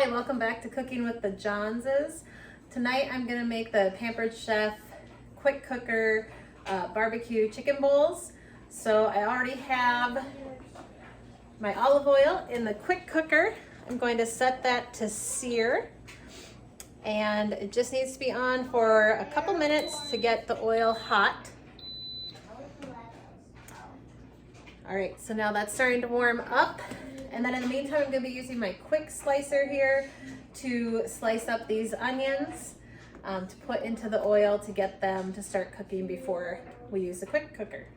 and welcome back to Cooking with the Johnses. Tonight I'm going to make the Pampered Chef quick cooker barbecue chicken bowls. So I already have my olive oil in the quick cooker. I'm going to set that to sear, and it just needs to be on for a couple minutes to get the oil hot. All right, so now that's starting to warm up. And then in the meantime, I'm gonna be using my quick slicer here to slice up these onions to put into the oil to get them to start cooking before we use the quick cooker.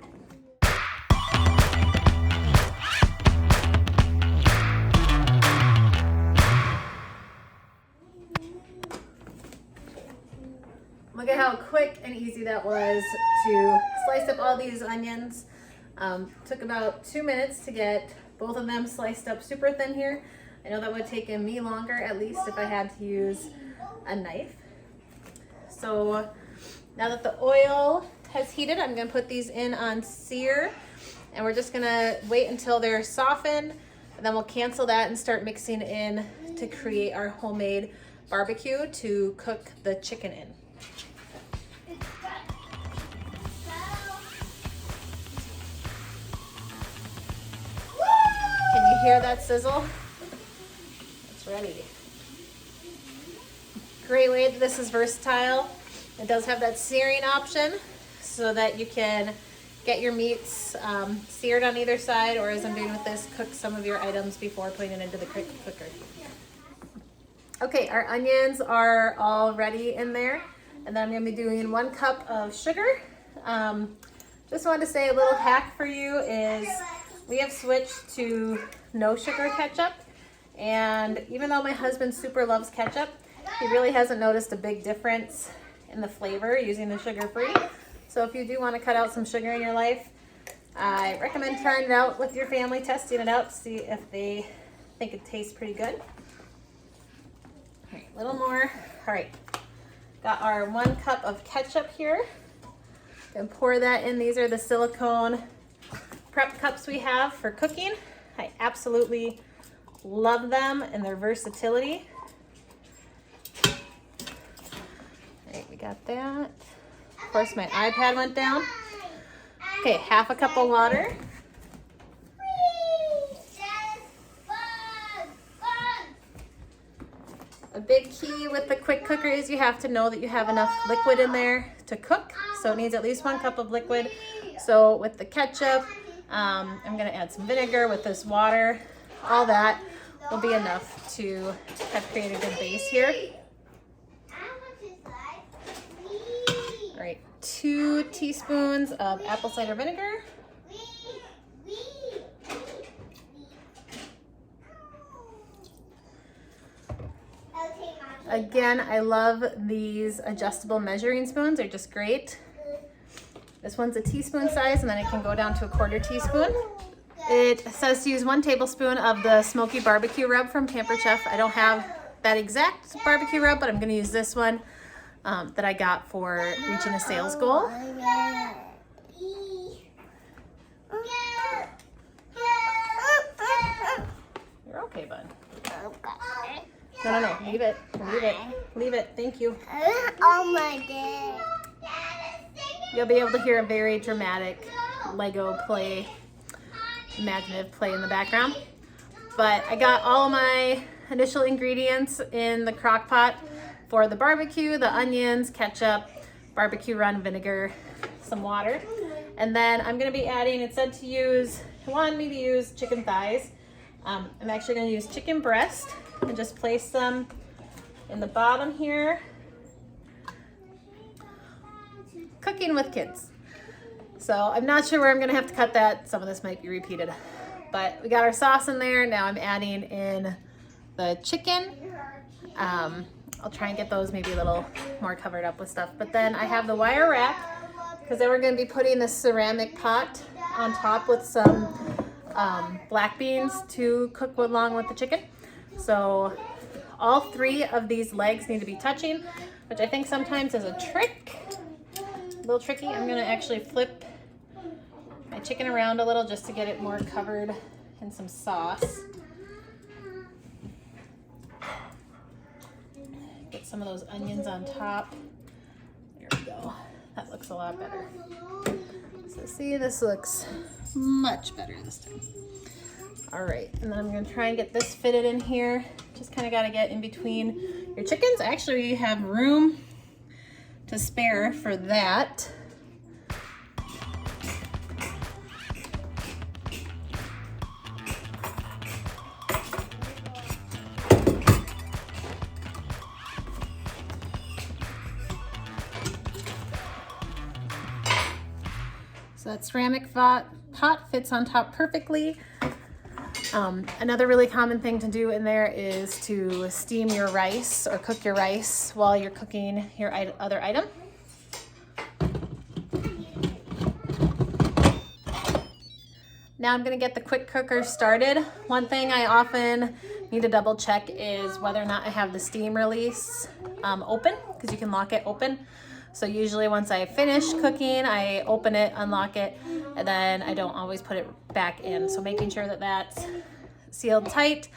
Look at how quick and easy that was to slice up all these onions. Took about 2 minutes to get both of them sliced up super thin here. I know that would have taken me longer, at least if I had to use a knife. So now that the oil has heated, I'm gonna put these in on sear, and we're just gonna wait until they're softened, and then we'll cancel that and start mixing in to create our homemade barbecue to cook the chicken in. Can you hear that sizzle? It's ready. Great way that this is versatile. It does have that searing option so that you can get your meats seared on either side, or as I'm doing with this, cook some of your items before putting it into the quick cooker. Okay, our onions are all ready in there, and then I'm gonna be doing 1 cup of sugar. Just wanted to say a little hack for you is we have switched to no sugar ketchup, and even though my husband super loves ketchup, he really hasn't noticed a big difference in the flavor using the sugar-free. So if you do want to cut out some sugar in your life, I recommend trying it out with your family, testing it out to see if they think it tastes pretty good. All right, a little more. All right, got our 1 cup of ketchup here. Gonna pour that in. These are the silicone prep cups we have for cooking. I absolutely love them and their versatility. All right, we got that. Of course, my iPad went down. Okay, 1/2 cup of water. A big key with the quick cooker is you have to know that you have enough liquid in there to cook. So it needs at least 1 cup of liquid. So with the ketchup, I'm gonna add some vinegar with this water. All that will be enough to have created a good base here. All right, 2 teaspoons of apple cider vinegar. Again, I love these adjustable measuring spoons. They're just great. This one's a teaspoon size, and then it can go down to a 1/4 teaspoon. It says to use 1 tablespoon of the smoky barbecue rub from Pampered Chef. I don't have that exact barbecue rub, but I'm gonna use this one that I got for reaching a sales goal. You're okay, bud. No, leave it, leave it, thank you. Oh my God. You'll be able to hear a very dramatic Lego play, imaginative play in the background. But I got all of my initial ingredients in the crock pot for the barbecue, the onions, ketchup, barbecue run vinegar, some water. And then I'm gonna be adding, it said to use, it wanted me to use chicken thighs. I'm actually gonna use chicken breast and just place them in the bottom here. Cooking with kids. So I'm not sure where I'm gonna have to cut that. Some of this might be repeated. But we got our sauce in there. Now I'm adding in the chicken. I'll try and get those maybe a little more covered up with stuff. But then I have the wire wrap, because then we're gonna be putting this ceramic pot on top with some black beans to cook along with the chicken. So all 3 of these legs need to be touching, which I think sometimes is a trick. A little tricky. I'm gonna actually flip my chicken around a little just to get it more covered in some sauce. some of those onions on top. There we go. That looks a lot better. So see, this looks much better this time. All right, and then I'm gonna try and get this fitted in here. Just kind of gotta get in between your chickens. Actually, you have room to spare for that. So that ceramic pot fits on top perfectly. Another really common thing to do in there is to steam your rice or cook your rice while you're cooking your other item. Now I'm gonna get the quick cooker started. One thing I often need to double check is whether or not I have the steam release open, because you can lock it open. So usually once I finish cooking, I open it, unlock it, and then I don't always put it back in. So making sure that that's sealed tight.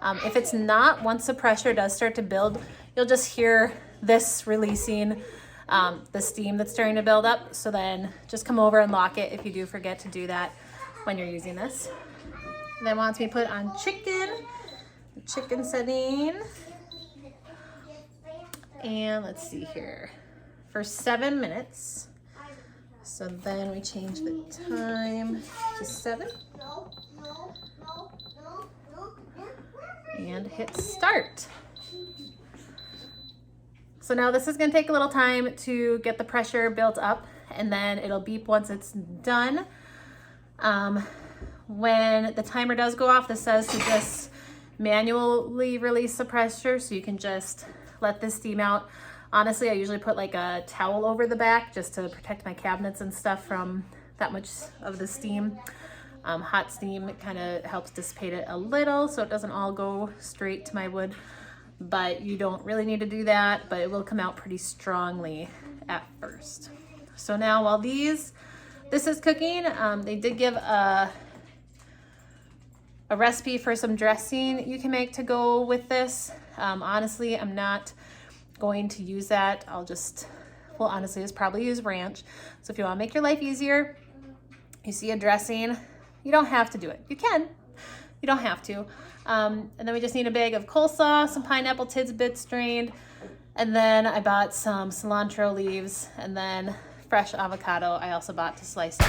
If it's not, once the pressure does start to build, you'll just hear this releasing the steam that's starting to build up. So then just come over and lock it if you do forget to do that when you're using this. And then once we put on chicken setting, and let's see here, for 7 minutes. So then we change the time to 7 and hit start. So now this is gonna take a little time to get the pressure built up, and then it'll beep once it's done. When the timer does go off, this says to just manually release the pressure, so you can just let this steam out. Honestly, I usually put like a towel over the back just to protect my cabinets and stuff from that much of the steam. Hot steam kind of helps dissipate it a little so it doesn't all go straight to my wood, but you don't really need to do that, but it will come out pretty strongly at first. So now while this is cooking, they did give a recipe for some dressing you can make to go with this. Honestly, I'm not going to use that. Honestly, just probably use ranch. So if you want to make your life easier, you see a dressing, you don't have to do it. You can, you don't have to. And then we just need a bag of coleslaw, some pineapple tidbits drained, and then I bought some cilantro leaves, and then fresh avocado I also bought to slice up.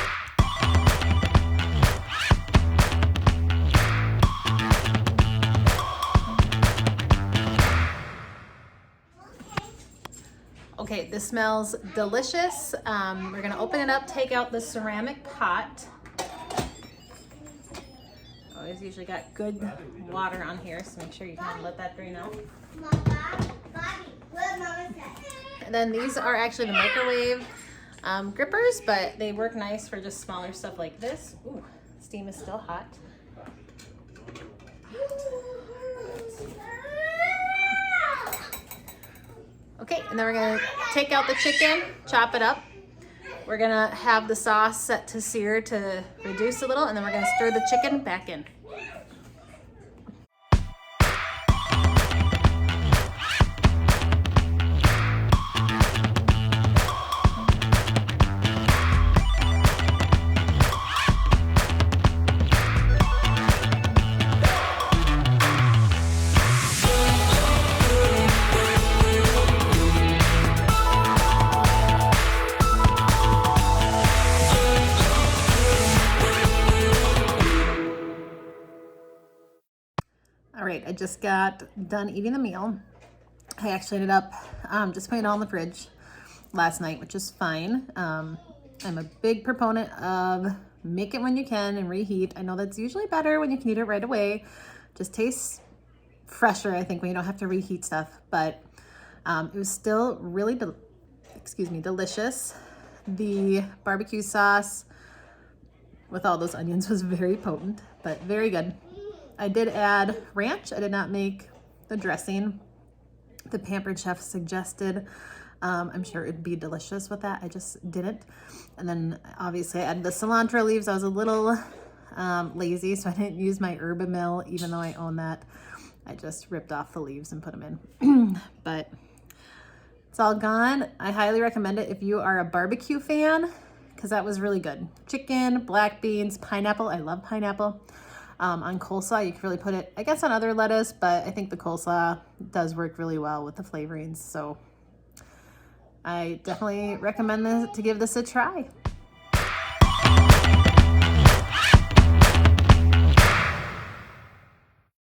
Okay, this smells delicious. We're gonna open it up, take out the ceramic pot. Always usually got good water on here, so make sure you kind of let that drain out. And then these are actually the microwave grippers, but they work nice for just smaller stuff like this. Ooh, steam is still hot. Okay, and then we're gonna take out the chicken, chop it up. We're gonna have the sauce set to sear to reduce a little, and then we're gonna stir the chicken back in. All right, I just got done eating the meal. I actually ended up just putting it all in the fridge last night, which is fine. I'm a big proponent of make it when you can and reheat. I know that's usually better when you can eat it right away. Just tastes fresher, I think, when you don't have to reheat stuff. But it was still really delicious. The barbecue sauce with all those onions was very potent, but very good. I did add ranch. I did not make the dressing the Pampered Chef suggested. I'm sure it'd be delicious with that. I just didn't. And then obviously I added the cilantro leaves. I was a little lazy, so I didn't use my Herbamil, even though I own that. I just ripped off the leaves and put them in. But It's all gone. I highly recommend it if you are a barbecue fan, because that was really good. Chicken, black beans, pineapple. I love pineapple. On coleslaw, you can really put it, I guess, on other lettuce, but I think the coleslaw does work really well with the flavorings. So I definitely recommend to give this a try.